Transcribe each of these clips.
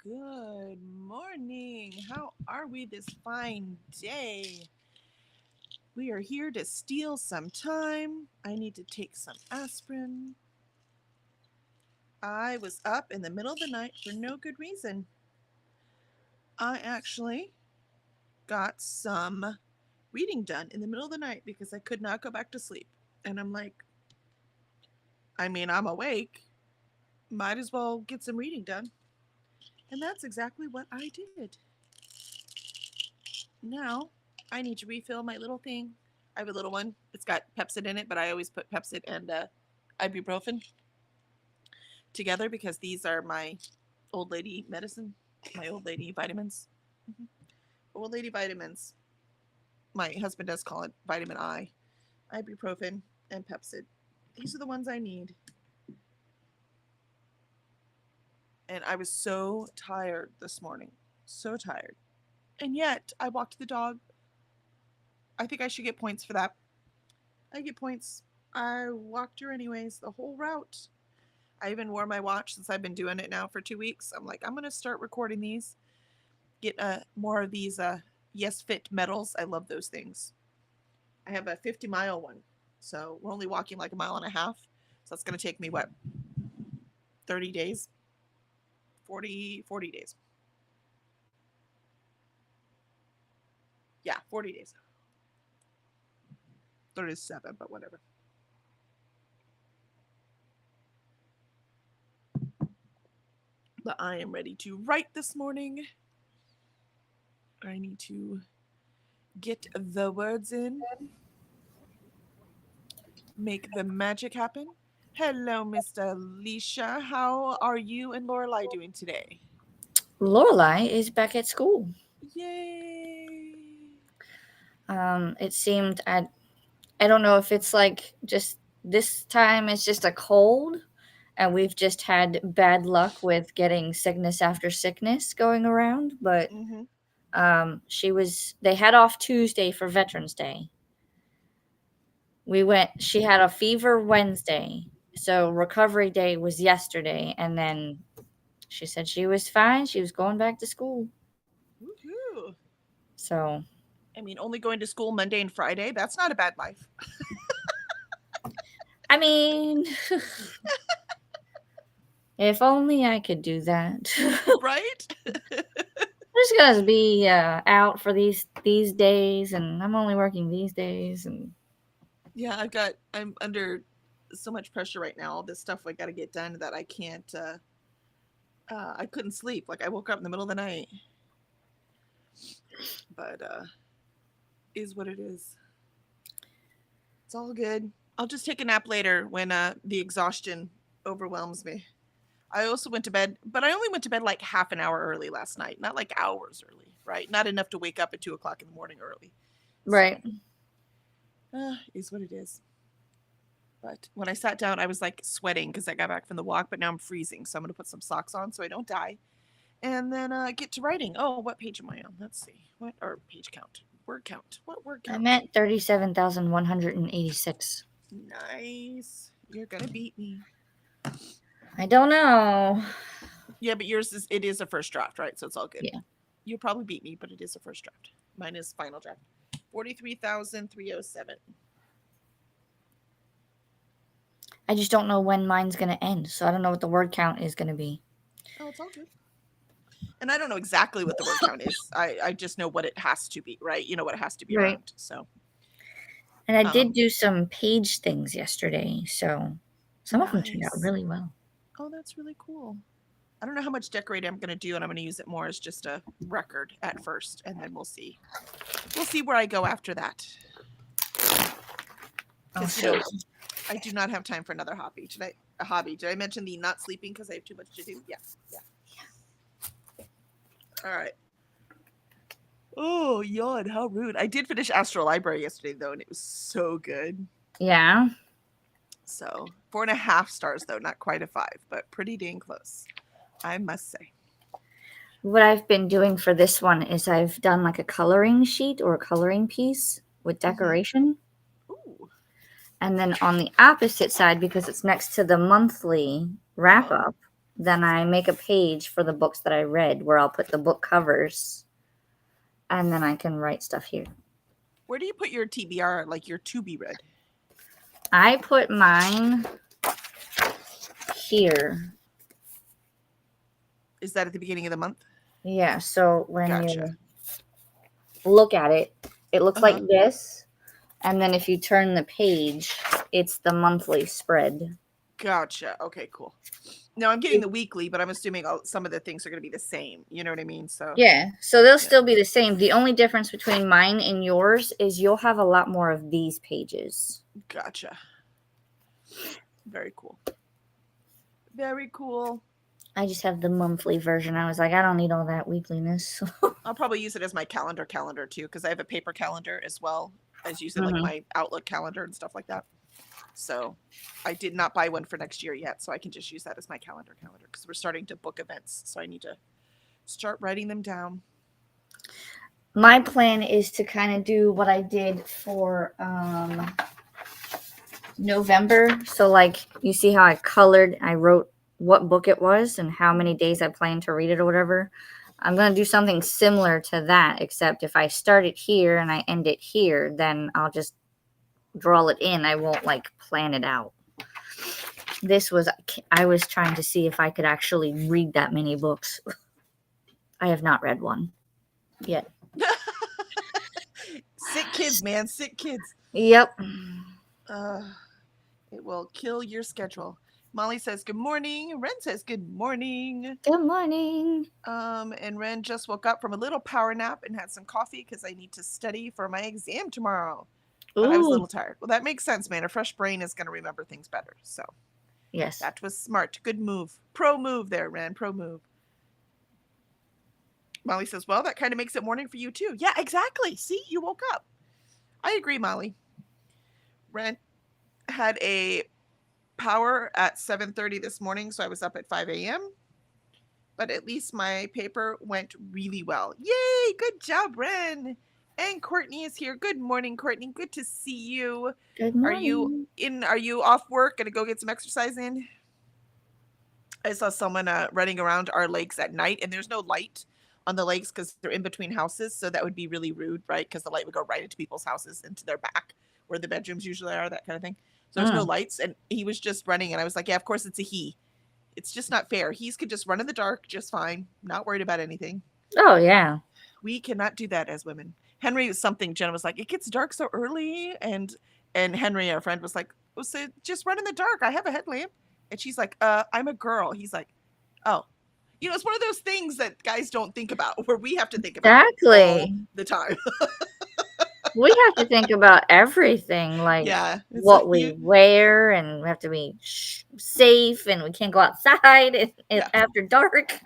Good morning. How are we this fine day? We are here to steal some time. I need to take some aspirin. I was up in the middle of the night for no good reason. I actually got some reading done in the middle of the night because I could not go back to sleep. And I'm like, I'm awake. Might as well get some reading done. And that's exactly what I did. Now I need to refill my little thing. I have a little one. It's got Pepsid in it, but I always put Pepsid and ibuprofen together because these are my old lady medicine, my old lady vitamins. Mhm. Old lady vitamins. My husband does call it vitamin I, ibuprofen, and Pepsid. These are the ones I need. And I was so tired this morning. So tired. And yet I walked the dog. I think I should get points for that. I get points. I walked her anyways the whole route. I even wore my watch since I've been doing it now for 2 weeks. I'm like, I'm gonna start recording these. Get more of these Yes Fit medals. I love those things. I have a 50-mile one, so we're only walking like a mile and a half. So that's gonna take me what, 30 days, 40 days. Yeah, 40 days. 37, but whatever. But I am ready to write this morning. I need to get the words in, make the magic happen. Hello, Mr. Alicia. How are you and Lorelai doing today? Lorelai is back at school. Yay! It seemed I don't know if it's like just this time it's just a cold and we've just had bad luck with getting sickness after sickness going around, but Mm-hmm. they had off Tuesday for Veterans Day. She had a fever Wednesday. So recovery day was yesterday, and then she said she was fine. She was going back to school. Woohoo! So, Only going to school Monday and Friday, that's not a bad life. I mean, if only I could do that. Right? I'm just gonna be out for these days, and I'm only working these days, and Yeah, I'm under so much pressure right now. All this stuff I got to get done that I can't, I couldn't sleep. Like, I woke up in the middle of the night. But, is what it is. It's all good. I'll just take a nap later when the exhaustion overwhelms me. I also went to bed, but I only went to bed like half an hour early last night, not like hours early, right? Not enough to wake up at 2 o'clock in the morning early. So, right. is what it is. But when I sat down, I was like sweating because I got back from the walk, but now I'm freezing. So I'm going to put some socks on so I don't die. And then get to writing. Oh, what page am I on? Let's see. What, or page count? Word count. What word I'm count? at 37,186. Nice. You're going to beat me. I don't know. Yeah, but it is a first draft, right? So it's all good. Yeah. You'll probably beat me, but it is a first draft. Mine is final draft. 43,307. I just don't know when mine's gonna end, so I don't know what the word count is gonna be. Oh, it's all good. And I don't know exactly what the word count is. I just know what it has to be, right? You know what it has to be Right. around. So, And I did um, do some page things yesterday, so some of them turned out nice. really well. Oh, that's really cool. I don't know how much decorating I'm going to do, and I'm going to use it more as just a record at first, and then we'll see. We'll see where I go after that. Oh, Because so I do not have time for another hobby. A hobby? Did I mention the not sleeping because I have too much to do? Yeah, yeah. All right. Oh, yawn! How rude. I did finish Astral Library yesterday though, and it was so good. yeah. So 4.5 stars though, not quite a 5, but pretty dang close, I must say. What I've been doing for this one is I've done like a coloring sheet or a coloring piece with Mm-hmm. decoration. Ooh. And then on the opposite side, because it's next to the monthly Uh wrap huh. up, then I make a page for the books that I read where I'll put the book covers, and then I can write stuff here. Where do you put your TBR, like your to be read? I put mine here. Is that at the beginning of the month? Yeah, so when Gotcha. you look at it, it looks Uh-huh. like this. And then if you turn the page, it's the monthly spread. Gotcha. Okay, cool. Now I'm getting the weekly, but I'm assuming some of the things are going to be the same. You know what I mean? So Yeah, so they'll still be the same. The only difference between mine and yours is you'll have a lot more of these pages. gotcha. Very cool. Very cool. I just have the monthly version. I was like, I don't need all that weekliness. I'll probably use it as my calendar too, because I have a paper calendar as well as using like my Outlook calendar and stuff like that. So I did not buy one for next year yet, so I can just use that as my calendar because we're starting to book events. So I need to start writing them down. My plan is to kind of do what I did for November. So like you see how I wrote what book it was and how many days I plan to read it or whatever. I'm going to do something similar to that, except if I start it here and I end it here, then I'll just draw it in. I won't like plan it out. I was trying to see if I could actually read that many books. I have not read one yet. Sick kids, man. Sick kids. Yep. It will kill your schedule. Molly says good morning. Ren says good morning. Good morning. And Ren just woke up from a little power nap and had some coffee because I need to study for my exam tomorrow. But I was a little tired. Well, that makes sense, man. A fresh brain is going to remember things better. So, yes, that was smart. Good move. Pro move there, Ren. Pro move. Molly says, well, that kind of makes it morning for you too. Yeah, exactly. See, you woke up. I agree, Molly. Ren had a power at 7:30 this morning, so I was up at 5 a.m. But at least my paper went really well. Yay! Good job, Ren. And Courtney is here. Good morning, Courtney. Good to see you. Good morning. Are you off work? Gonna go get some exercise in? I saw someone running around our lakes at night, and there's no light on the lakes because they're in between houses, so that would be really rude, right? Because the light would go right into people's houses, into their back, where the bedrooms usually are, that kind of thing. So there's no lights, and he was just running, and I was like, yeah, of course it's a he. It's just not fair. He's could just run in the dark just fine, not worried about anything. Oh, yeah. We cannot do that as women. Henry was something, Jenna was like, it gets dark so early, and Henry, our friend, was like, oh, so just run in the dark. I have a headlamp. And she's like, I'm a girl. He's like, oh. You know, it's one of those things that guys don't think about, where we have to think about all the time. We have to think about everything, like what we wear, and we have to be safe, and we can't go outside after dark.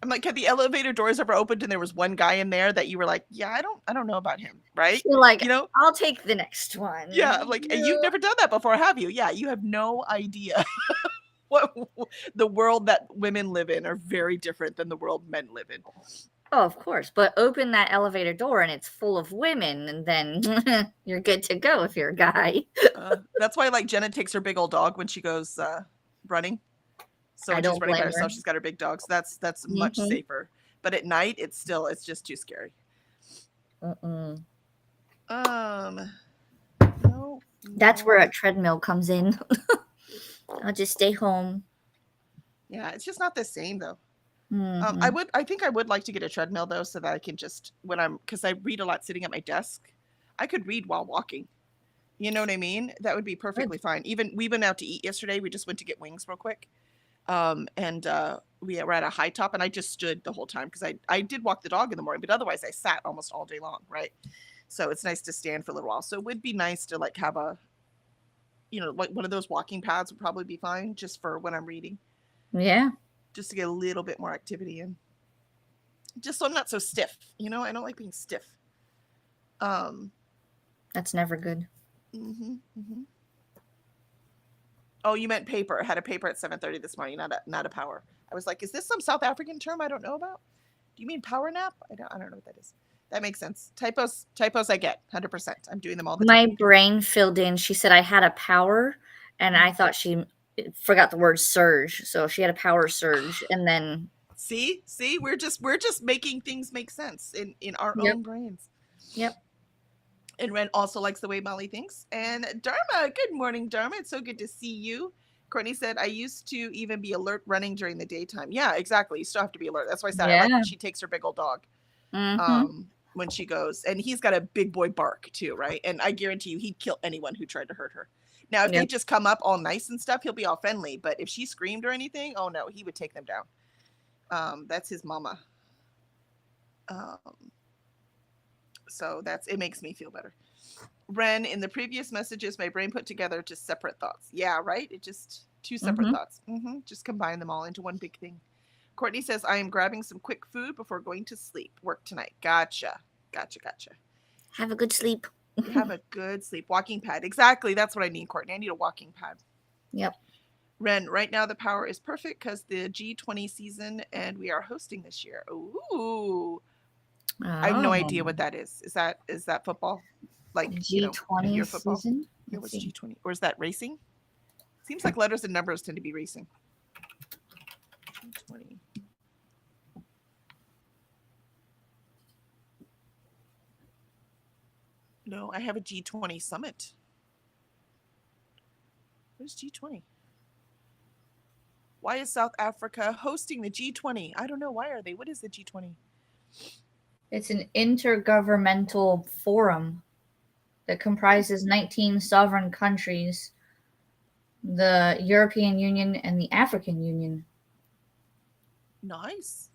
I'm like, had the elevator doors ever opened and there was one guy in there that you were like, yeah, I don't know about him, right? You're like, you know, I'll take the next one. Yeah, I'm like, and you've never done that before, have you? Yeah, you have no idea. What the world that women live in are very different than the world men live in. Oh, of course. But open that elevator door and it's full of women, and then you're good to go if you're a guy. That's why, like, Jenna takes her big old dog when she goes running. So when she's running by herself, she's got her big dog. So that's much safer. But at night, it's just too scary. No. That's where a treadmill comes in. I'll just stay home. Yeah, it's just not the same though. I think I would like to get a treadmill though, so that I can just because I read a lot sitting at my desk. I could read while walking. You know what I mean? That would be perfectly fine. Even we went out to eat yesterday. We just went to get wings real quick. And we were at a high top, and I just stood the whole time because I did walk the dog in the morning, but otherwise I sat almost all day long, right? So it's nice to stand for a little while. So it would be nice to like have a, you know, like one of those walking pads would probably be fine just for when I'm reading. Yeah. Just to get a little bit more activity in. Just so I'm not so stiff. You know, I don't like being stiff. That's never good. Oh, you meant paper. I had a paper at 7:30 this morning, not a power. I was like, is this some South African term I don't know about? Do you mean power nap? I don't know what that is. That makes sense. Typos I get 100%. I'm doing them all the time. My brain filled in. She said I had a power, and I thought she forgot the word surge. So she had a power surge, and then See, we're just making things make sense in our yep, own brains. yep. And Ren also likes the way Molly thinks. And Dharma, good morning, Dharma. It's so good to see you. Courtney said, I used to even be alert running during the daytime. Yeah, exactly. You still have to be alert. That's why I said I like Yeah. when she takes her big old dog Mm-hmm. when she goes. And he's got a big boy bark too, right? And I guarantee you he'd kill anyone who tried to hurt her. Now, if they Yep. just come up all nice and stuff, he'll be all friendly. But if she screamed or anything, oh no, he would take them down. That's his mama. Um, so it makes me feel better. Ren, in the previous messages, my brain put together just separate thoughts. Yeah, right? It just two separate Mm-hmm. thoughts. Just combine them all into one big thing. Courtney says, I am grabbing some quick food before going to sleep. Work tonight. Gotcha. Have a good sleep. Have a good sleep. Walking pad. Exactly. That's what I need, Courtney. I need a walking pad. Yep. Ren, right now the power is perfect because the G20 season and we are hosting this year. Ooh. I have no idea what that is. Is that football? Like, G20 your football? season. Yeah, Let's what's see. G20? Or is that racing? Seems like letters and numbers tend to be racing. G20. No, I have a G20 summit. What is G20? Why is South Africa hosting the G20? I don't know. Why are they? What is the G20? It's an intergovernmental forum that comprises 19 sovereign countries, the European Union, and the African Union. Nice.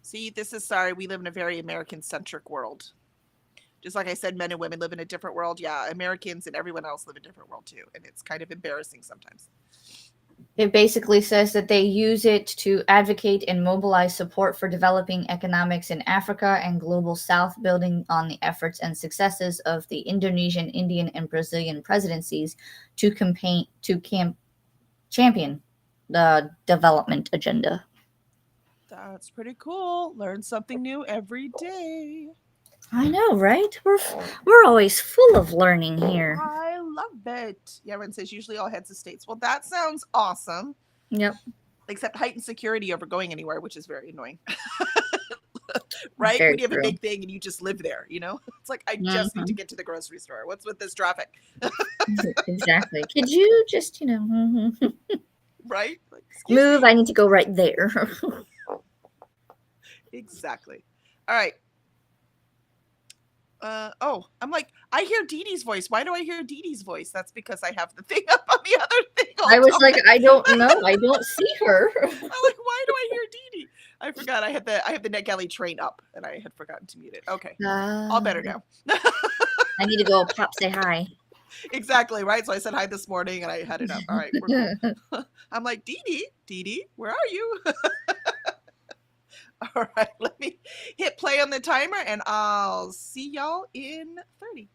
See, sorry, we live in a very American centric world. Just like I said, men and women live in a different world. Yeah, Americans and everyone else live in a different world too. And it's kind of embarrassing sometimes. It basically says that they use it to advocate and mobilize support for developing economics in Africa and Global South, building on the efforts and successes of the Indonesian, Indian, and Brazilian presidencies to champion the development agenda. That's pretty cool. Learn something new every day. I know, right? We're always full of learning here. I love it. Yeah, Ren says usually all heads of states. Well, that sounds awesome. Yep. Except heightened security over going anywhere, which is very annoying. Right? Very When you have true. a big thing and you just live there, It's like I just need to get to the grocery store. What's with this traffic? Exactly. Could you just, Right? Like, excuse move? me. I need to go right there. Exactly. All right. I'm like, I hear Dee Dee's voice. Why do I hear Dee Dee's voice? That's because I have the thing up on the other thing. I was like, I don't know. I don't see her. I'm like, why do I hear Dee Dee? I forgot I have the NetGalley train up and I had forgotten to mute it. Okay. All better now. I need to go pop say hi. Exactly, right? So I said hi this morning and I had it up. All right, we're cool. I'm like, Dee Dee, where are you? All right, let me hit play on the timer and I'll see y'all in 30.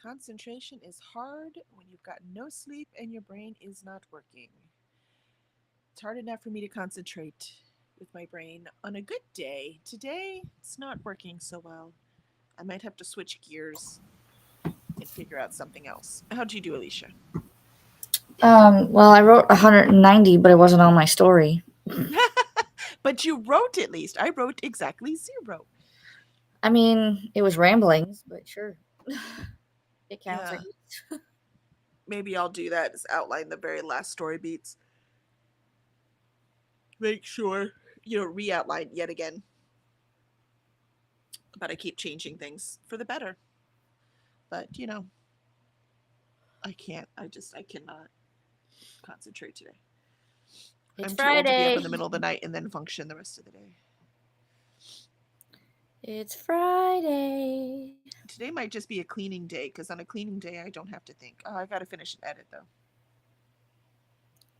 Concentration is hard when you've got no sleep and your brain is not working. It's hard enough for me to concentrate with my brain on a good day. Today, it's not working so well. I might have to switch gears and figure out something else. How'd you do, Alicia? Well, I wrote 190, but it wasn't on my story. But you wrote at least. I wrote exactly 0. I mean, it was ramblings, but sure. It counts, I Yeah, guess. maybe I'll do that. Is outline the very last story beats. Make sure re-outline yet again. But I keep changing things for the better. But I can't. I cannot concentrate today. It's I'm too old to be up Friday. in the middle of the night and then function the rest of the day. It's Friday. Today might just be a cleaning day because on a cleaning day I don't have to think. Oh, I got to finish an edit though,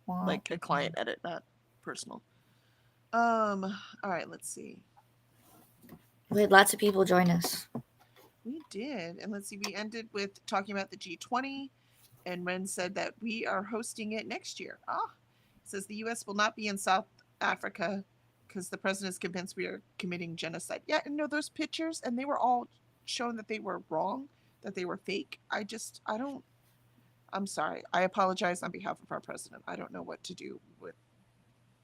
Wow. like a client edit, not personal. All right, let's see. We had lots of people join us. We did, and let's see. We ended with talking about the G20, and Ren said that we are hosting it next year. It says the U.S. will not be in South Africa because the president is convinced we are committing genocide. Yeah, and those pictures, and they were all shown that they were wrong, that they were fake. I don't. I'm sorry. I apologize on behalf of our president. I don't know what to do with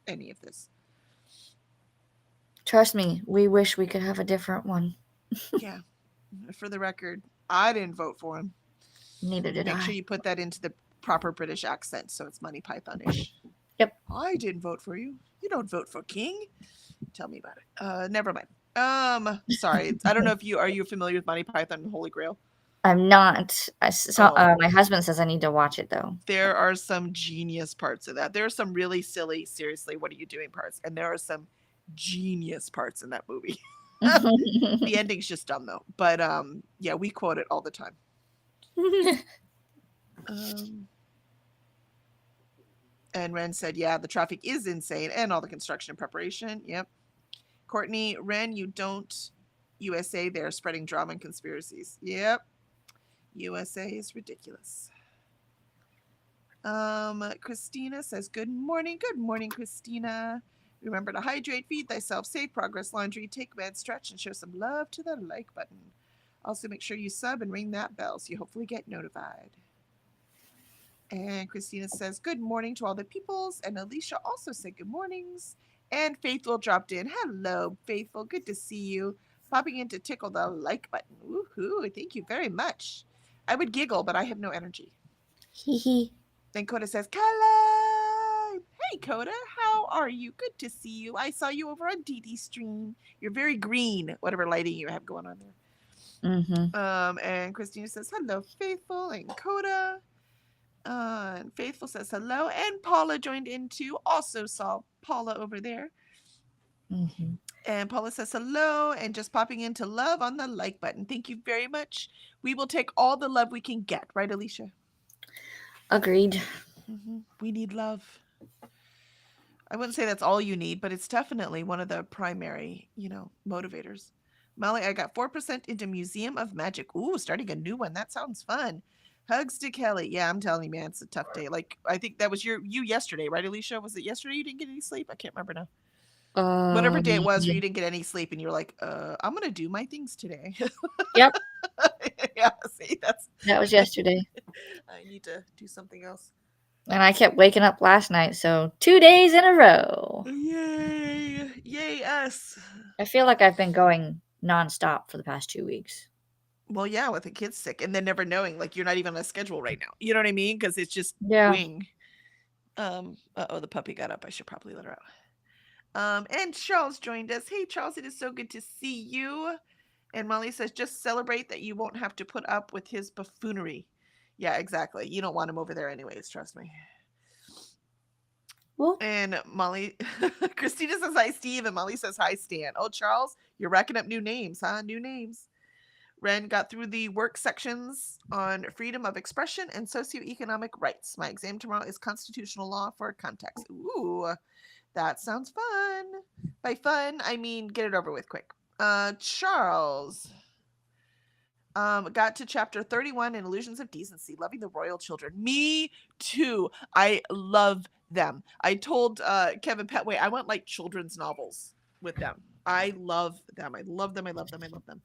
any of this. Trust me, we wish we could have a different one. Yeah. For the record, I didn't vote for him. Neither did Make I. sure you put that into the proper British accent so it's Monty Python-ish. Yep. I didn't vote for you. You don't vote for King. Tell me about it. Never mind. Sorry. I don't know if are you familiar with Monty Python and Holy Grail? I'm not. Oh. My husband says I need to watch it though. There are some genius parts of that. There are some really silly, seriously, what are you doing parts, and there are some genius parts in that movie. The ending's just dumb though. But yeah, we quote it all the time. And Ren said, yeah, the traffic is insane and all the construction and preparation. Yep. Courtney, Ren, you don't USA, they're spreading drama and conspiracies. Yep. USA is ridiculous. Christina says, good morning. Good morning, Christina. Remember to hydrate, feed thyself, save progress laundry, take a bed, stretch, and show some love to the like button. Also, make sure you sub and ring that bell so you hopefully get notified. And Christina says, good morning to all the peoples. And Alicia also said good mornings. And Faithful dropped in. Hello, Faithful. Good to see you. Popping in to tickle the like button. Woohoo. Thank you very much. I would giggle, but I have no energy. Hee. Then Coda says, Kala. Hey, Coda. How are you? Good to see you. I saw you over on DD stream. You're very green, whatever lighting you have going on there. Mm-hmm. And Christina says, hello, Faithful and Coda. And Faithful says hello. And Paula joined in too. Also saw Paula over there. Mm-hmm. And Paula says hello and just popping in to love on the like button. Thank you very much. We will take all the love we can get. Right, Alicia? Agreed. Mm-hmm. We need love. I wouldn't say that's all you need, but it's definitely one of the primary, motivators. Molly, I got 4% into Museum of Magic. Ooh, starting a new one. That sounds fun. Hugs to Kelly. Yeah, I'm telling you, man, it's a tough day. Like, I think that was you yesterday, right, Alicia? Was it yesterday you didn't get any sleep? I can't remember now. Whatever day it was where you didn't get any sleep and you're like, I'm going to do my things today. Yep. Yeah, see, that was yesterday. I need to do something else. And I kept waking up last night, so 2 days in a row. Yay. Yay, us. I feel like I've been going nonstop for the past 2 weeks. Well, yeah, with the kids sick and then never knowing, like, you're not even on a schedule right now. You know what I mean? Because it's just wing. The puppy got up. I should probably let her out. And Charles joined us. Hey, Charles, it is so good to see you. And Molly says, just celebrate that you won't have to put up with his buffoonery. Yeah, exactly. You don't want him over there anyways, trust me. Well, and Molly, Christina says hi, Steve, and Molly says hi, Stan. Oh, Charles, you're racking up new names, huh? New names. Ren got through the work sections on freedom of expression and socioeconomic rights. My exam tomorrow is constitutional law for context. Ooh, that sounds fun. By fun, I mean get it over with quick. Charles, Got to chapter 31 in Illusions of Decency, loving the royal children. Me too. I love them. I told Kevin Petway I want like children's novels with them. I love them. I love them. I love them. I love them.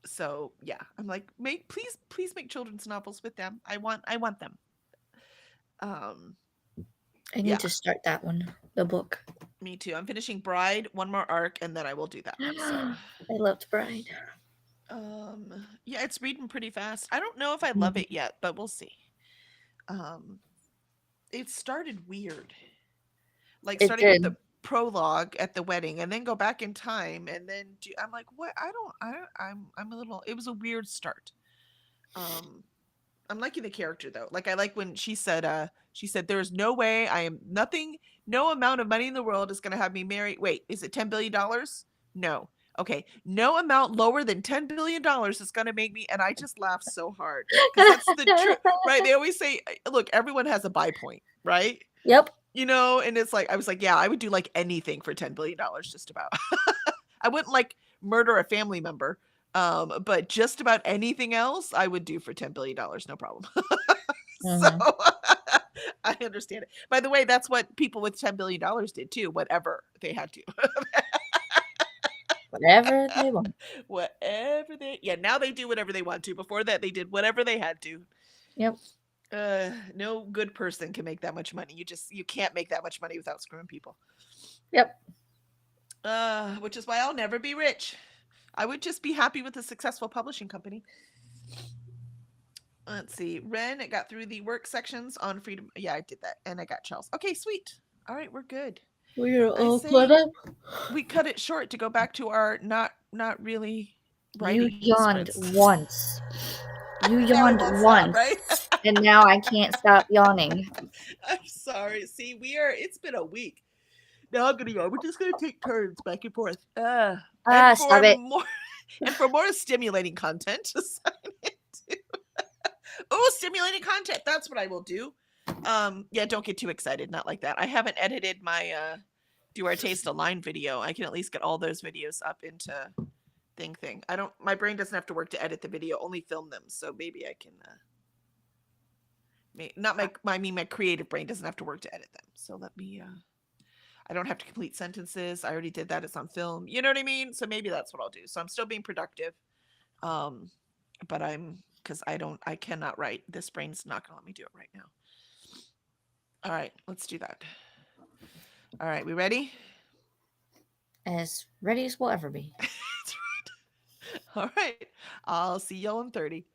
So yeah, I'm like, please make children's novels with them. I want them. Um, I need yeah, to start that one, the book. me too. I'm finishing Bride, one more arc, and then I will do that. So I loved Bride. yeah, it's reading pretty fast. I don't know if I Mm-hmm. love it yet, but we'll see. It started weird. Like It starting with did. the prologue at the wedding and then go back in time and then I'm like, what? I'm a little, it was a weird start. I'm liking the character though. Like I like when she said there is no way I am nothing, no amount of money in the world is going to have me marry. Wait, is it $10 billion? No. Okay, no amount lower than $10 billion is going to make me, and I just laughed so hard because that's the truth, right? They always say, look, everyone has a buy point, right? Yep. You know, and it's like I was like, yeah, I would do like anything for $10 billion, just about. I wouldn't like murder a family member, but just about anything else I would do for $10 billion, no problem. So Mm-hmm. I understand it. By the way, that's what people with $10 billion did too, whatever they had to. Whatever they want. Whatever they, yeah, now they do whatever they want to. Before that, they did whatever they had to. Yep. No good person can make that much money. You can't make that much money without screwing people. Yep. Which is why I'll never be rich. I would just be happy with a successful publishing company. Let's see. Ren got through the work sections on freedom. Yeah, I did that. And I got Charles. Okay, sweet. All right, we're good. We're all say caught up. We cut it short to go back to our not really You writing yawned scripts. once. You Now it yawned won't stop, once. right? And now I can't stop yawning. I'm sorry. See, it's been a week. Now I'm gonna yawn. We're just gonna take turns back and forth. And Stop it. for more stimulating content, oh, stimulating content. That's what I will do. Yeah, don't get too excited. Not like that. I haven't edited my Do Our Taste Align video. I can at least get all those videos up into thing. My brain doesn't have to work to edit the video, only film them. So maybe I can my creative brain doesn't have to work to edit them. So let me I don't have to complete sentences. I already did that. It's on film. You know what I mean? So maybe that's what I'll do. So I'm still being productive. But I cannot write. This brain's not gonna let me do it right now. All right, let's do that. All right, we ready? As ready as we'll ever be. That's right. All right. I'll see y'all in 30.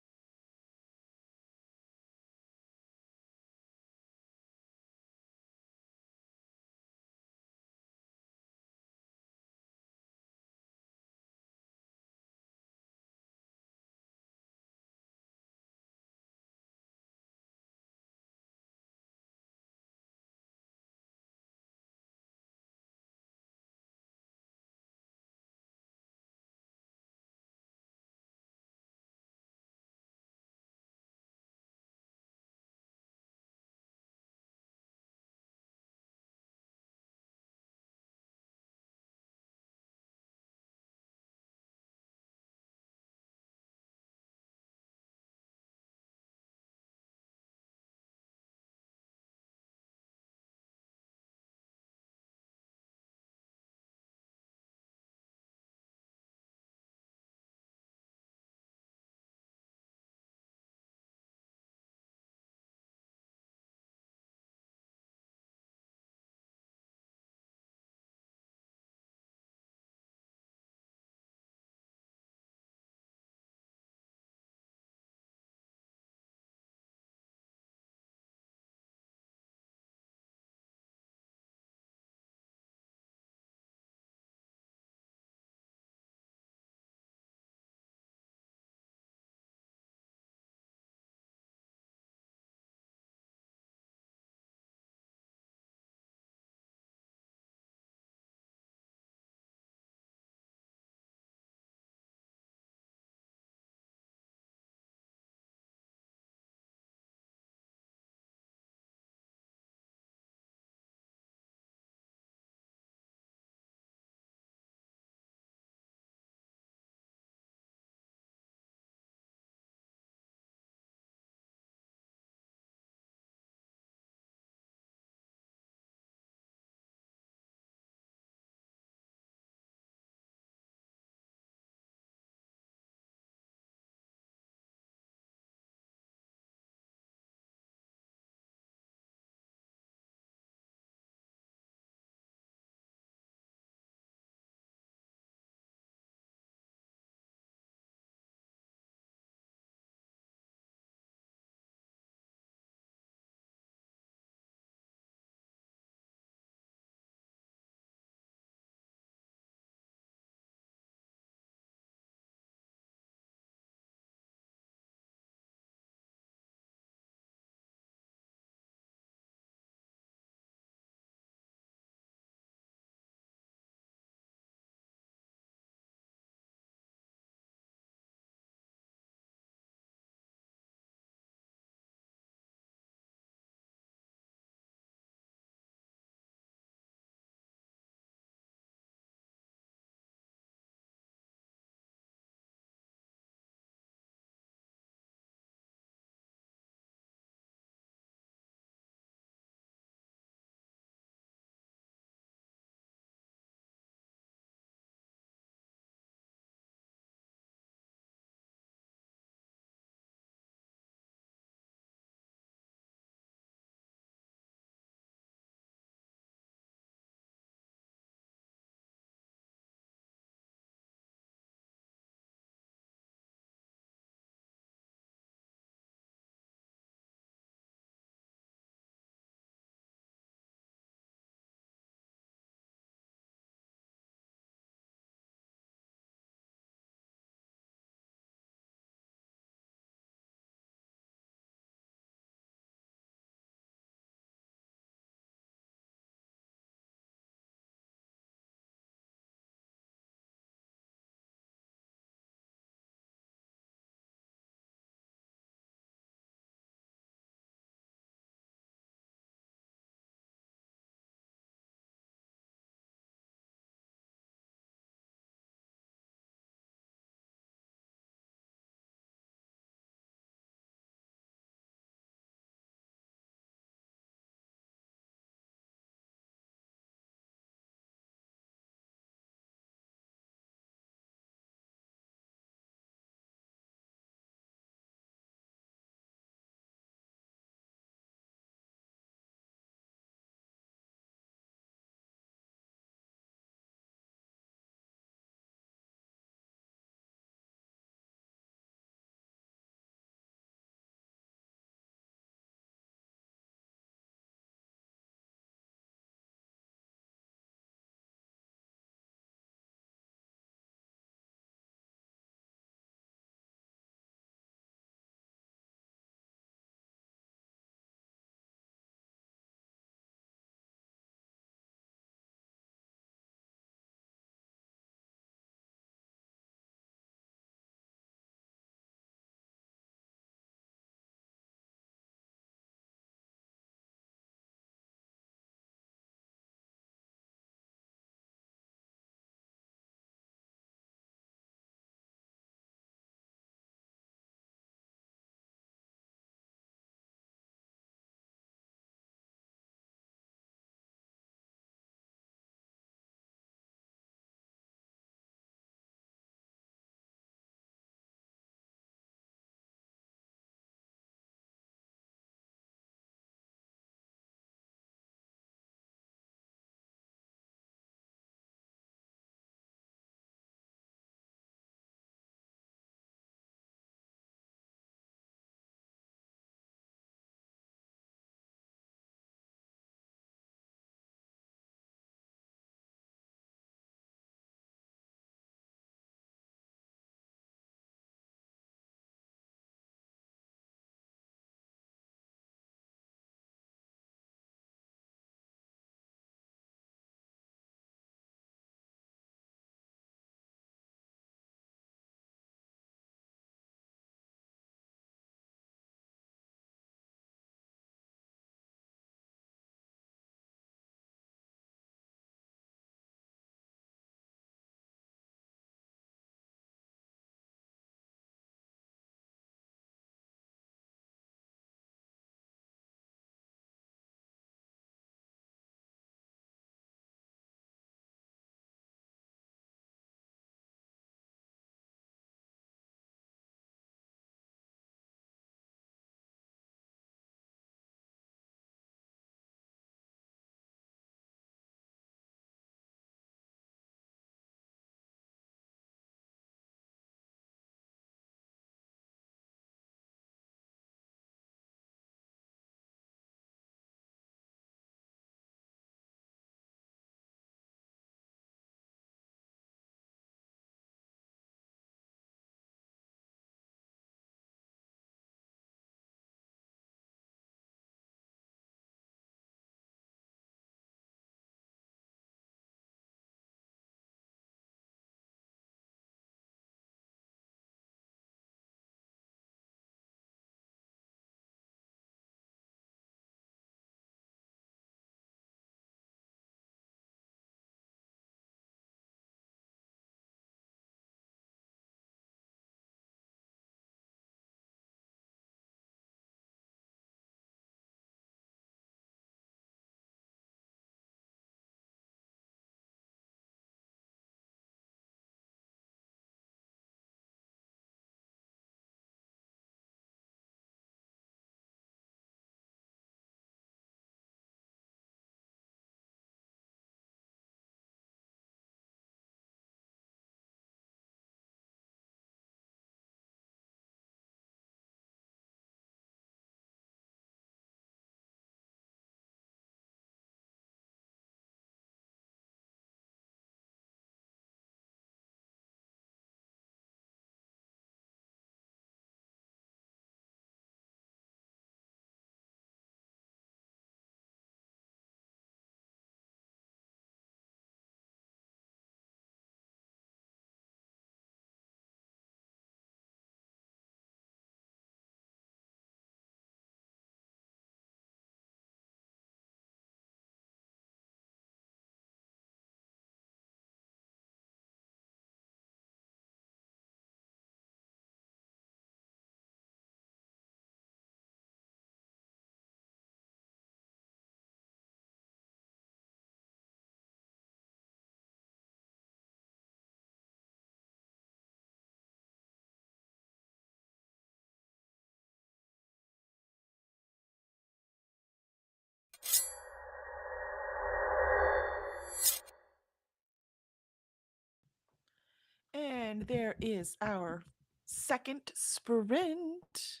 And there is our second sprint.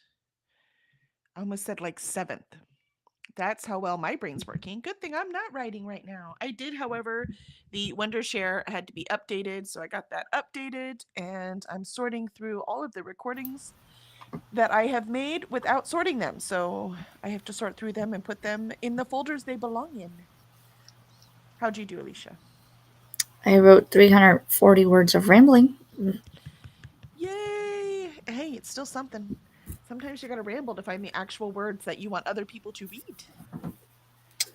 I almost said like seventh. That's how well my brain's working. Good thing I'm not writing right now. I did, however, the Wondershare had to be updated, so I got that updated, and I'm sorting through all of the recordings that I have made without sorting them. So I have to sort through them and put them in the folders they belong in. How'd you do, Alicia? I wrote 340 words of rambling. Yay! Hey, it's still something. Sometimes you gotta ramble to find the actual words that you want other people to read.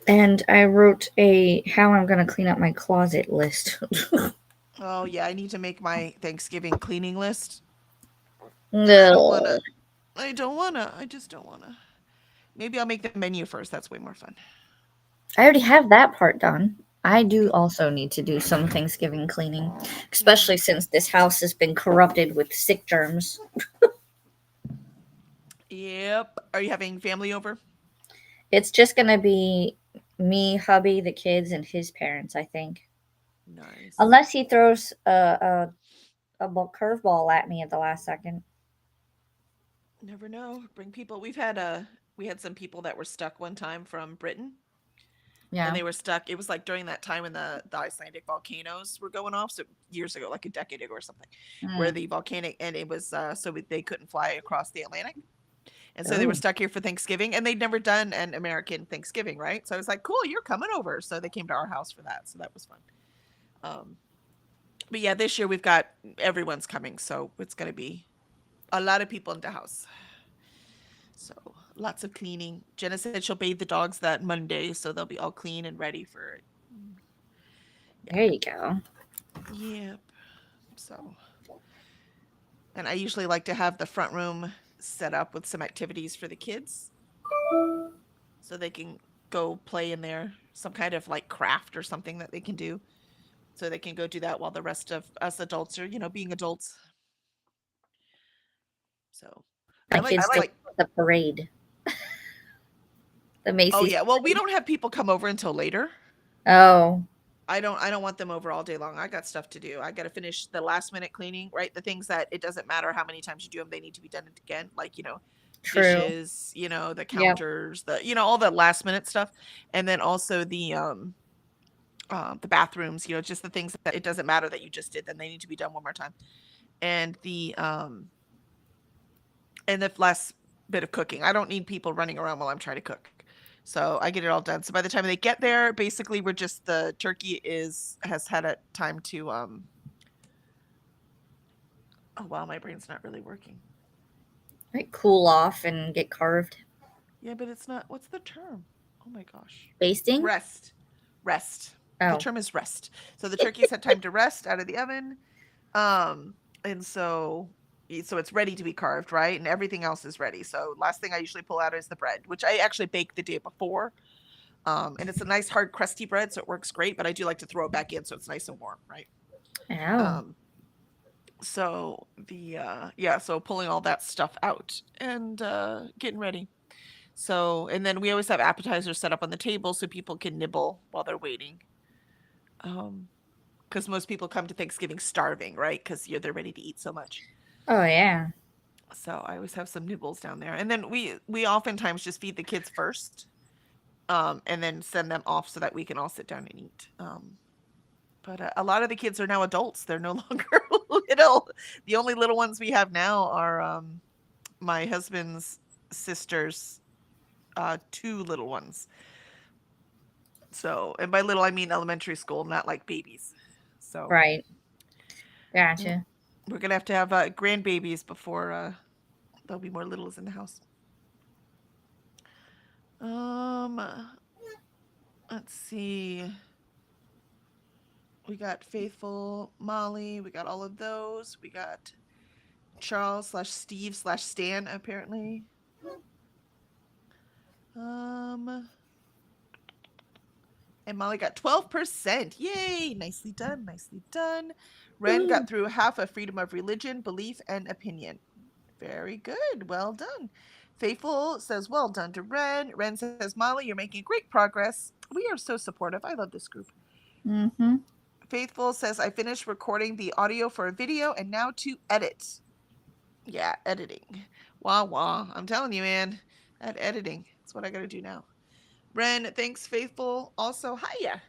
And I wrote a how I'm going to clean up my closet list. Oh, yeah, I need to make my Thanksgiving cleaning list. No. I don't wanna. I just don't wanna. Maybe I'll make the menu first. That's way more fun. I already have that part done. I do also need to do some Thanksgiving cleaning, especially since this house has been corrupted with sick germs. Yep. Are you having family over? It's just going to be me, hubby, the kids, and his parents, I think. Nice. Unless he throws a curveball at me at the last second. Never know. Bring people. We had some people that were stuck one time from Britain. Yeah. And they were stuck. It was like during that time when the Icelandic volcanoes were going off. So years ago, like a decade ago or something, where the volcanic, and it was they couldn't fly across the Atlantic. And so they were stuck here for Thanksgiving, and they'd never done an American Thanksgiving, right? So I was like, cool, you're coming over. So they came to our house for that. So that was fun. But yeah, this year we've got everyone's coming. So it's going to be a lot of people in the house. So lots of cleaning. Jenna said she'll bathe the dogs that Monday, so they'll be all clean and ready for it. Yeah. There you go. Yep. So, and I usually like to have the front room set up with some activities for the kids, so they can go play in there, some kind of like craft or something that they can do, so they can go do that while the rest of us adults are, being adults. So I like the parade. The Macy's. Oh yeah, well we don't have people come over until later. Oh. I don't want them over all day long. I got stuff to do. I got to finish the last minute cleaning, right? The things that it doesn't matter how many times you do them, they need to be done again. Like, True. Dishes, the counters, all the last minute stuff. And then also the bathrooms, just the things that it doesn't matter that you just did, then they need to be done one more time. And the last bit of cooking. I don't need people running around while I'm trying to cook. So I get it all done. So by the time they get there, basically the turkey has had a time to oh wow, my brain's not really working. Right, cool off and get carved. Yeah, but it's not. What's the term? Oh my gosh. Basting? Rest. Oh. The term is rest. So the turkey's had time to rest out of the oven. And so it's ready to be carved, right? And everything else is ready. So last thing I usually pull out is the bread, which I actually bake the day before. And it's a nice hard crusty bread, so it works great, but I do like to throw it back in so it's nice and warm, right? Oh. So so pulling all that stuff out and getting ready. So, and then we always have appetizers set up on the table so people can nibble while they're waiting. Because most people come to Thanksgiving starving, right? Because they're ready to eat so much. Oh yeah. So I always have some nibbles down there, and then we oftentimes just feed the kids first, and then send them off so that we can all sit down and eat. But a lot of the kids are now adults; they're no longer little. The only little ones we have now are my husband's sister's 2 little ones. So, and by little I mean elementary school, not like babies. So right. Gotcha. We're gonna have to have grandbabies before there'll be more littles in the house. Let's see. We got Faithful, Molly. We got all of those. We got Charles/Steve/Stan apparently. And Molly got 12%. Yay! Nicely done. Nicely done. Ren got through half of freedom of religion, belief, and opinion. Very good. Well done. Faithful says, well done to Ren. Ren says, Molly, you're making great progress. We are so supportive. I love this group. Mm-hmm. Faithful says, I finished recording the audio for a video and now to edit. Yeah, editing. Wah wah. I'm telling you, man. That editing. That's what I gotta do now. Ren, thanks, Faithful. Also, hiya.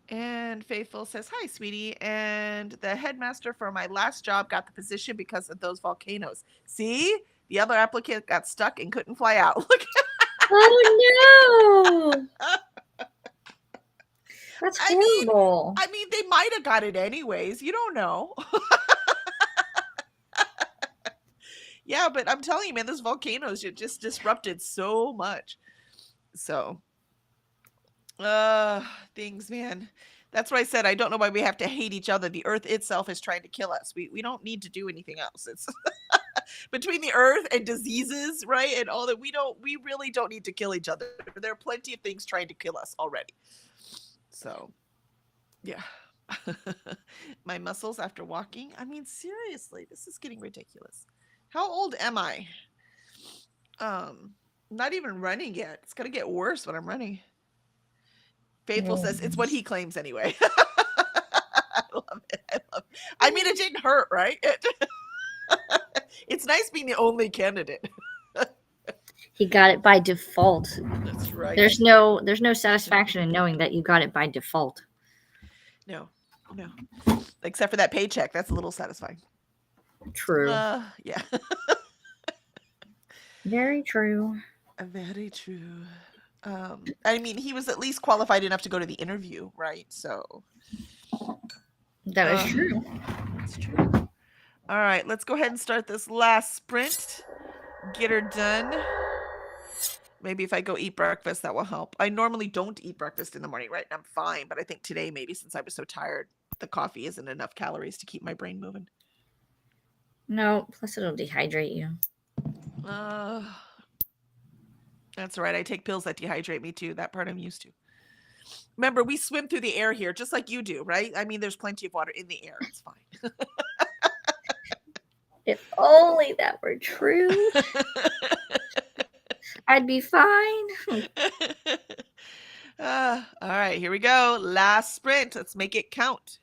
And Faithful says, hi, sweetie. And the headmaster for my last job got the position because of those volcanoes. See? The other applicant got stuck and couldn't fly out. Look. Oh no! That's I mean, horrible. they might have got it anyways. You don't know. Yeah, but I'm telling you, man, those volcanoes just disrupted so much. So, things, man. That's why I said I don't know why we have to hate each other. The earth itself is trying to kill us. We don't need to do anything else. It's between the earth and diseases, right? And all that, we really don't need to kill each other. There are plenty of things trying to kill us already. So, yeah. My muscles after walking. I mean, seriously, this is getting ridiculous. How old am I? Not even running yet. It's gonna get worse when I'm running. Faithful says it's what he claims anyway. I love it. I mean, it didn't hurt, right? It's nice being the only candidate. He got it by default. That's right. There's no satisfaction in knowing that you got it by default. No. Except for that paycheck. That's a little satisfying. True. Yeah. Very true. Very true. I mean, he was at least qualified enough to go to the interview, right? So That is true. That's true. All right, let's go ahead and start this last sprint. Get her done. Maybe if I go eat breakfast, that will help. I normally don't eat breakfast in the morning, right? I'm fine, but I think today, maybe since I was so tired, the coffee isn't enough calories to keep my brain moving. No, plus it'll dehydrate you. That's right. I take pills that dehydrate me too. That part I'm used to. Remember, we swim through the air here, just like you do, right? I mean, there's plenty of water in the air. It's fine. If only that were true, I'd be fine. All right, here we go. Last sprint. Let's make it count.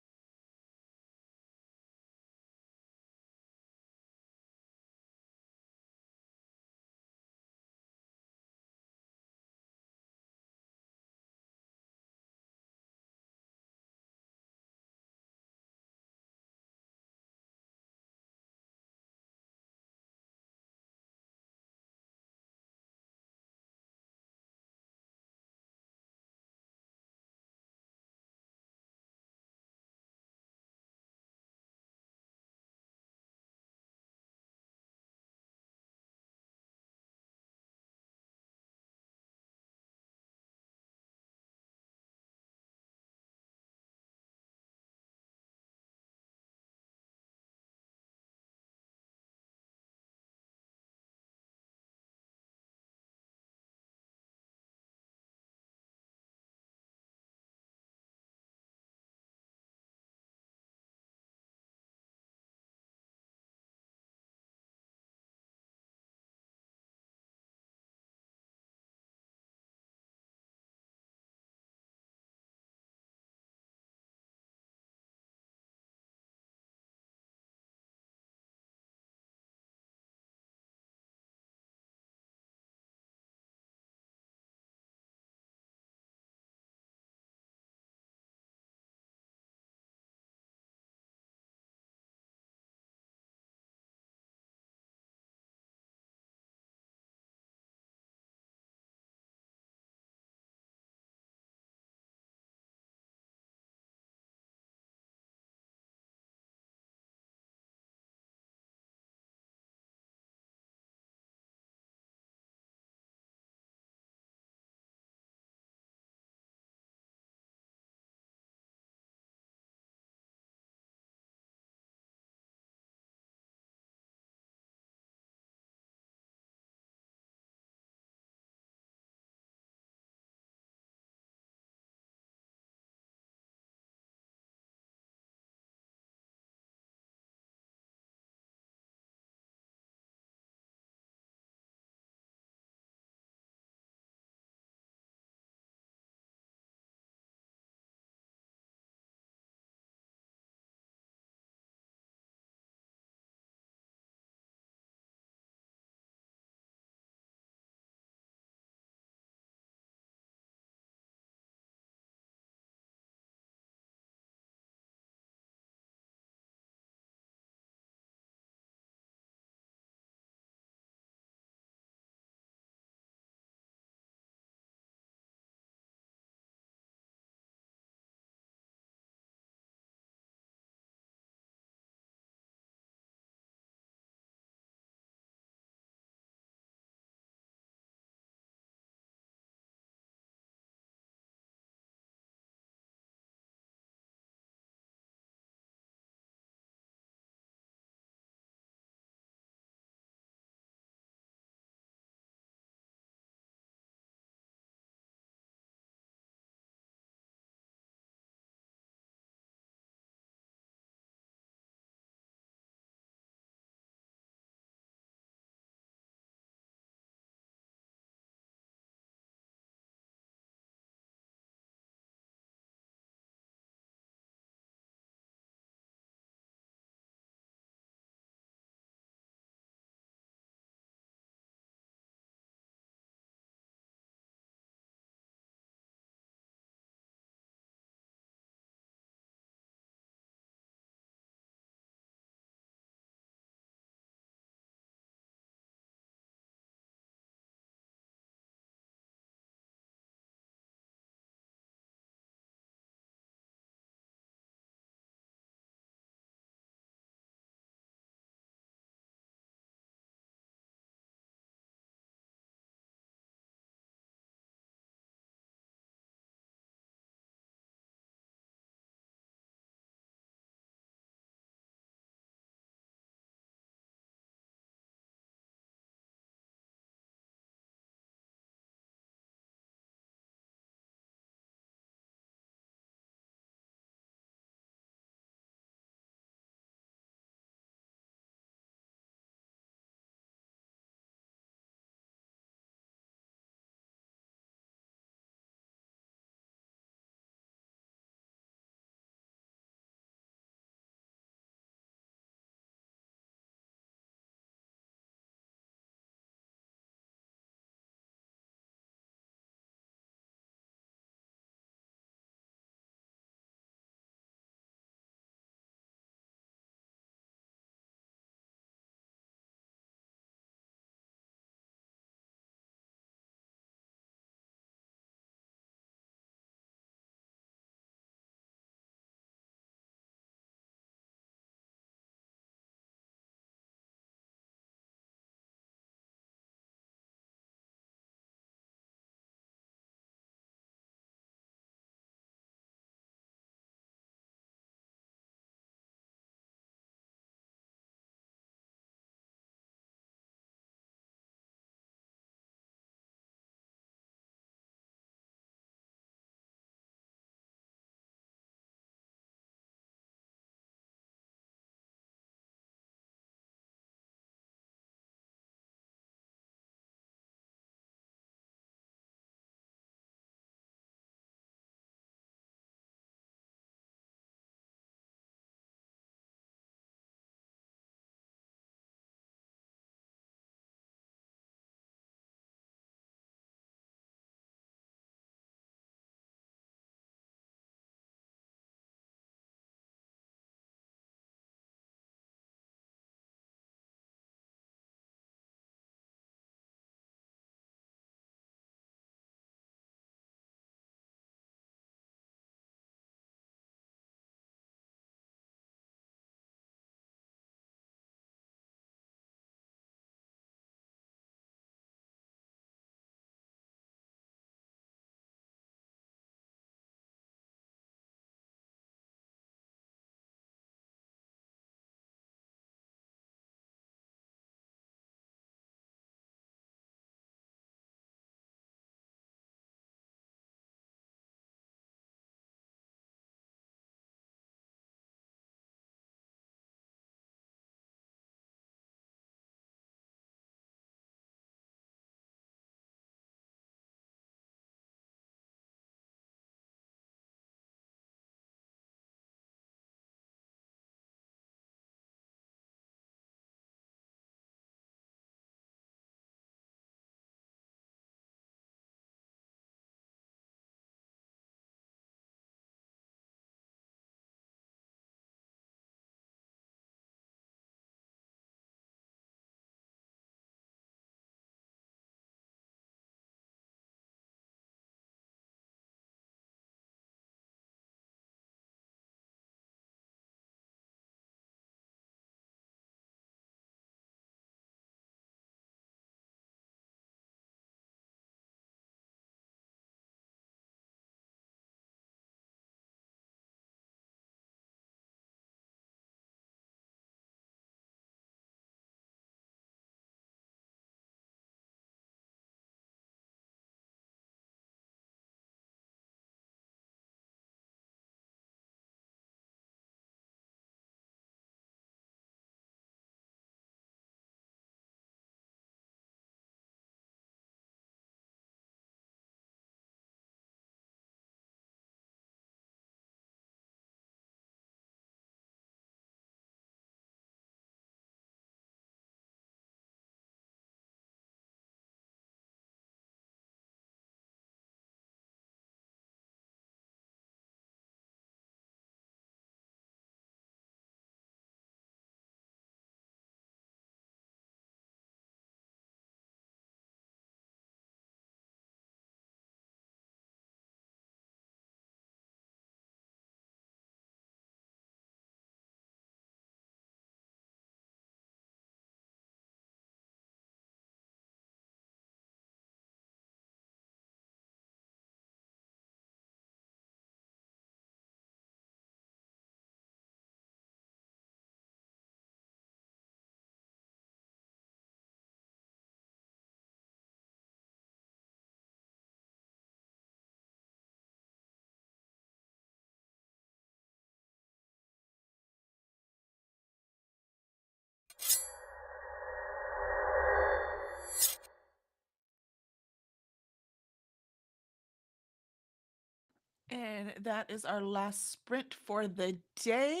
And that is our last sprint for the day.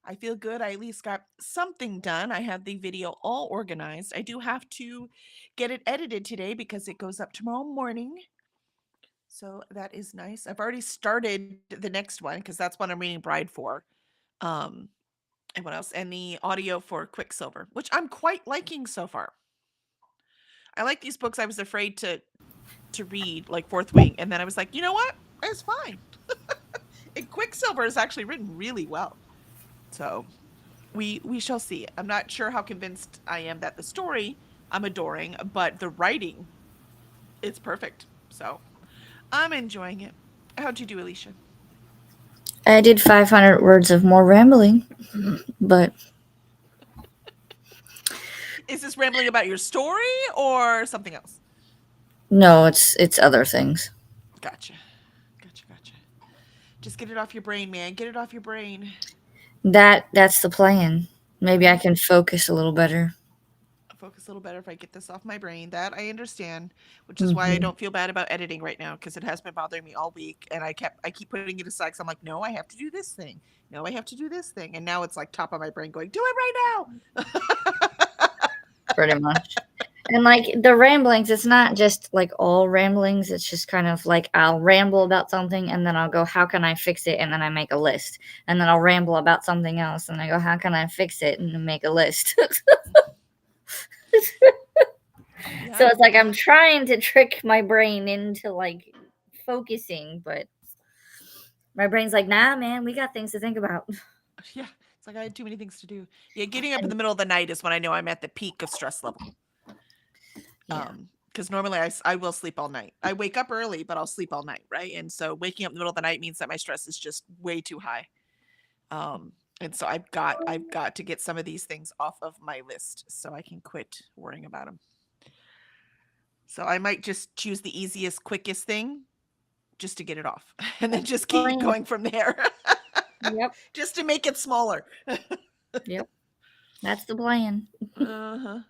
I feel good. I at least got something done. I have the video all organized. I do have to get it edited today because it goes up tomorrow morning. So that is nice. I've already started the next one because that's what I'm reading Bride for. Um, and what else? And the audio for Quicksilver, which I'm quite liking so far. I like these books I was afraid to read, like Fourth Wing, and then I was like, you know what? It's fine. And Quicksilver is actually written really well. So we shall see. I'm not sure how convinced I am that the story I'm adoring, but the writing, it's perfect. So I'm enjoying it. How'd you do, Alicia? I did 500 words of more rambling, but Is this rambling about your story or something else? no, it's other things. Gotcha. Gotcha. Just get it off your brain, man. Get it off your brain. That's the plan. Maybe I can focus a little better. Focus a little better if I get this off my brain. That I understand, which is why I Hmm. don't feel bad about editing right now because it has been bothering me all week, and I keep putting it aside. Cause I'm like, no, I have to do this thing. No, I have to do this thing, and now it's like top of my brain going, do it right now. Pretty much. And like the ramblings, it's not just like all ramblings. It's just kind of like I'll ramble about something and then I'll go, how can I fix it? And then I make a list. And then I'll ramble about something else and I go, how can I fix it? And then make a list. So Yeah. it's like I'm trying to trick my brain into like focusing, but my brain's like, nah, man, we got things to think about. Yeah. It's like I had too many things to do. Yeah, getting up in the middle of the night is when I know I'm at the peak of stress level. Yeah. Because normally I will sleep all night. I wake up early, but I'll sleep all night, right? And so waking up in the middle of the night means that my stress is just way too high. And so I've got to get some of these things off of my list so I can quit worrying about them. So I might just choose the easiest, quickest thing just to get it off, and then just Oh, keep yeah. going from there, Yep. just to make it smaller. Yep. That's the plan. Uh-huh.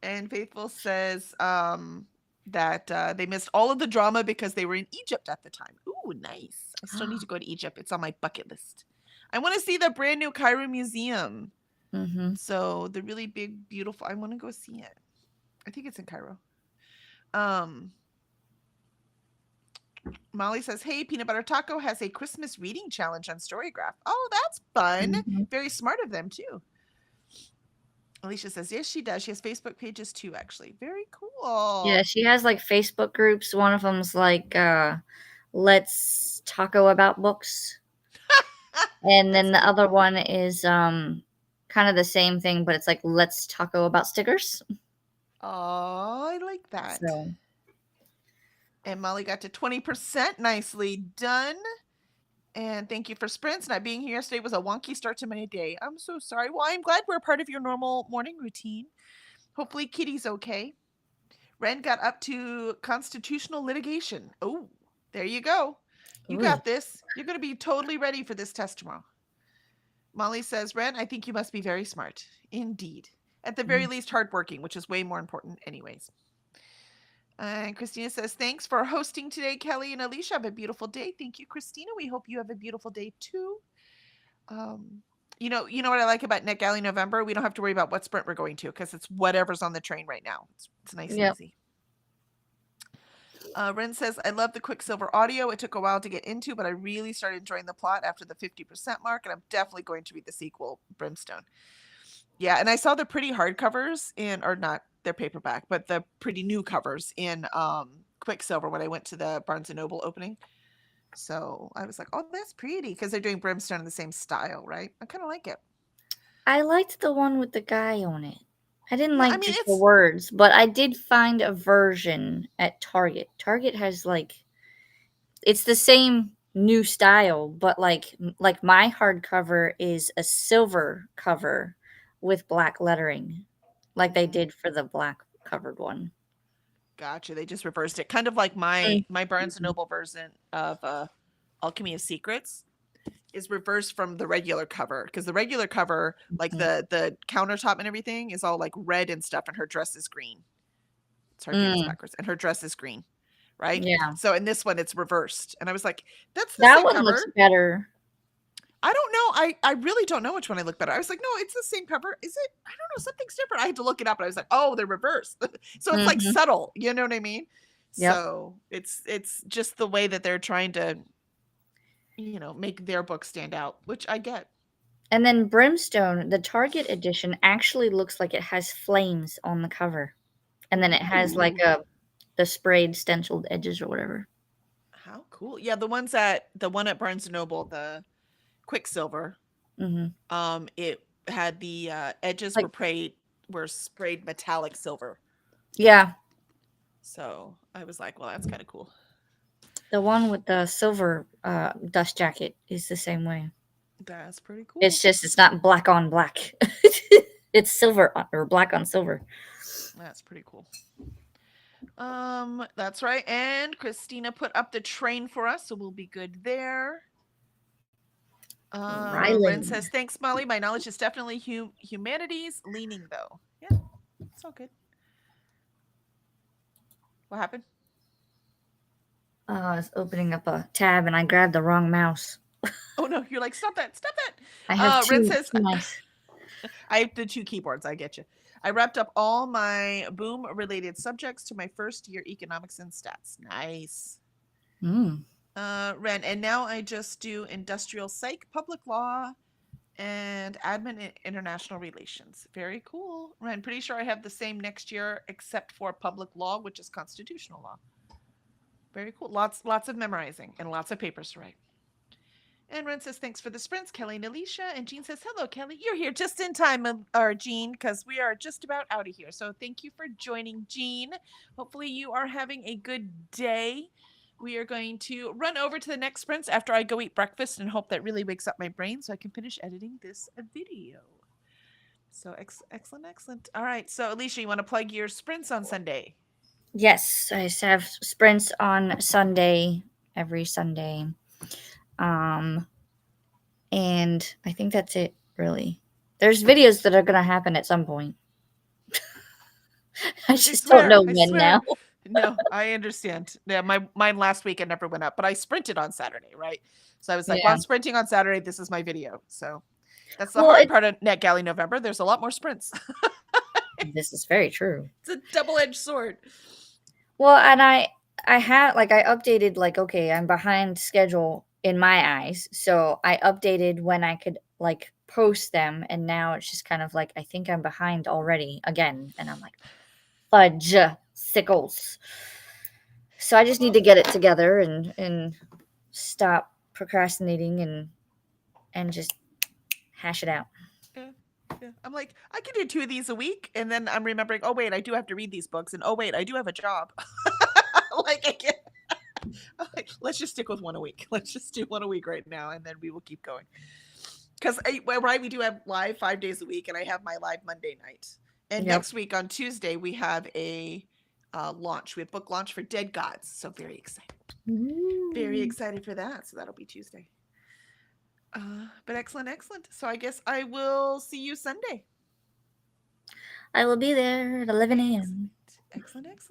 And Faithful says that they missed all of the drama because they were in Egypt at the time. Ooh, nice. I still need to go to Egypt. It's on my bucket list. I want to see the brand new Cairo Museum. Mm-hmm. So the really big, beautiful. I want to go see it. I think it's in Cairo. Um, Molly says, "Hey, Peanut Butter Taco has a Christmas reading challenge on Storygraph. Oh, that's fun. Mm-hmm. Very smart of them too." Alicia says, "Yes, she does. She has Facebook pages too, actually. Very Yeah, cool." she has like Facebook groups. One of them's like let's taco about books. And That's then the cute. other one is kind of the same thing, but it's like let's taco about stickers. Oh, I like that. So And Molly got to 20%. Nicely done. And thank you for sprints. Not being here yesterday was a wonky start to my day. I'm so sorry. Well, I'm glad we're part of your normal morning routine. Hopefully, Kitty's okay. Ren got up to constitutional litigation. Oh, there you go. You ooh. got this. You're going to be totally ready for this test tomorrow. Molly says, Ren, I think you must be very smart. Indeed. At the very least, hardworking, which is way more important, anyways. And Christina says, thanks for hosting today, Kelly and Alicia. Have a beautiful day. Thank you, Christina. We hope you have a beautiful day too. Um, you know what I like about NetGalley November? We don't have to worry about what sprint we're going to because it's whatever's on the train right now. It's nice and Yep. easy. Ren says, I love the Quicksilver audio. It took a while to get into, but I really started enjoying the plot after the 50% mark, and I'm definitely going to read the sequel, Brimstone. Yeah, and I saw the pretty hardcovers in, or not their paperback, but the pretty new covers in Quicksilver when I went to the Barnes and Noble opening. So I was like, oh, that's pretty because they're doing Brimstone in the same style, right? I kind of like it. I liked the one with the guy on it. I didn't Yeah, I like mean, just the it's words, but I did find a version at Target. Target has like it's the same new style, but like my hardcover is a silver cover with black lettering, like they did for the black covered one. gotcha. They just reversed it, kind of like my Barnes and Mhm. Noble version of Alchemy of Secrets is reversed from the regular cover because the regular cover, like Mhm. the countertop and everything, is all like red and stuff, and her dress is green. It's hard doing this Mm. backwards, and her dress is green. right? Yeah. So in this one, it's reversed. And I was like, that's the That same one looks cover. better. I don't know. I really don't know which one I look better. I was like, no, it's the same cover. Is it? I don't know. Something's different. I had to look it up, and I was like, oh, they're reversed. So it's like Mhm. subtle. You know what I mean? Yep. So it's just the way that they're trying to, make their book stand out, which I get. And then Brimstone, the Target edition actually looks like it has flames on the cover. And then it has like Ooh, the sprayed stenciled edges or whatever. how cool! Yeah, the one at Barnes and Noble, the Quicksilver. Mhm. It had the edges Like were sprayed metallic silver. yeah, So I was like, well, that's kind of cool. the one with the silver dust jacket is the same way. That's pretty cool. It's just it's not black on black. It's silver or black on silver. That's pretty cool. That's right. And Christina put up the train for us, so we'll be good there. Ren Rylan. says, thanks, Molly. My knowledge is definitely humanities leaning, though. Yeah, it's all good. What happened? I was opening up a tab and I grabbed the wrong mouse. Oh, no. You're like, stop that. Stop I have that. Ren two says, mice. I have the 2 keyboards. I get you. I wrapped up all my boom related subjects to my first year economics and stats. Nice. Mm. Ren, and now I just do industrial psych, public law, and admin and international relations. Very cool. Ren, pretty sure I have the same next year except for public law, which is constitutional law. Very cool. Lots of memorizing and lots of papers to write. And Ren says, thanks for the sprints, Kelly and Alicia. And Jean says, hello, Kelly. You're here just in time, or Jean, because we are just about out of here. So thank you for joining, Jean. Hopefully you are having a good day. We are going to run over to the next sprints after I go eat breakfast and hope that really wakes up my brain so I can finish editing this video. So excellent. All right. So Alicia, you want to plug your sprints on Sunday? Yes, I have sprints on Sunday, every Sunday. And I think that's it, really. There's videos that are going to happen at some point. I just don't know I when swear. now. No, I understand. Yeah, mine last week it never went up, but I sprinted on Saturday, right? So I was like, well, Yeah. I'm sprinting on Saturday. This is my video. So that's the Well, hard part of NetGalley November. There's a lot more sprints. this is very true. It's a double-edged sword. Well, and I had like I updated like okay, I'm behind schedule in my eyes. So I updated when I could like post them and now it's just kind of like I think I'm behind already again and I'm like fudge sickles. So I just need to get it together and stop procrastinating and just hash it out. Yeah. Yeah. I'm like, I can do 2 of these a week, and then I'm remembering, oh wait, I do have to read these books, and oh wait, I do have a job. Like I can't. I'm like, let's just stick with 1 a week. Let's just do 1 a week right now, and then we will keep going. Because right, we do have live 5 days a week, and I have my live Monday night. And Yep. next week on Tuesday we have a launch. We have book launch for Dead Gods, so very excited. Very excited for that. So that'll be Tuesday. But excellent. So I guess I will see you Sunday. I will be there at 11 a.m. Excellent.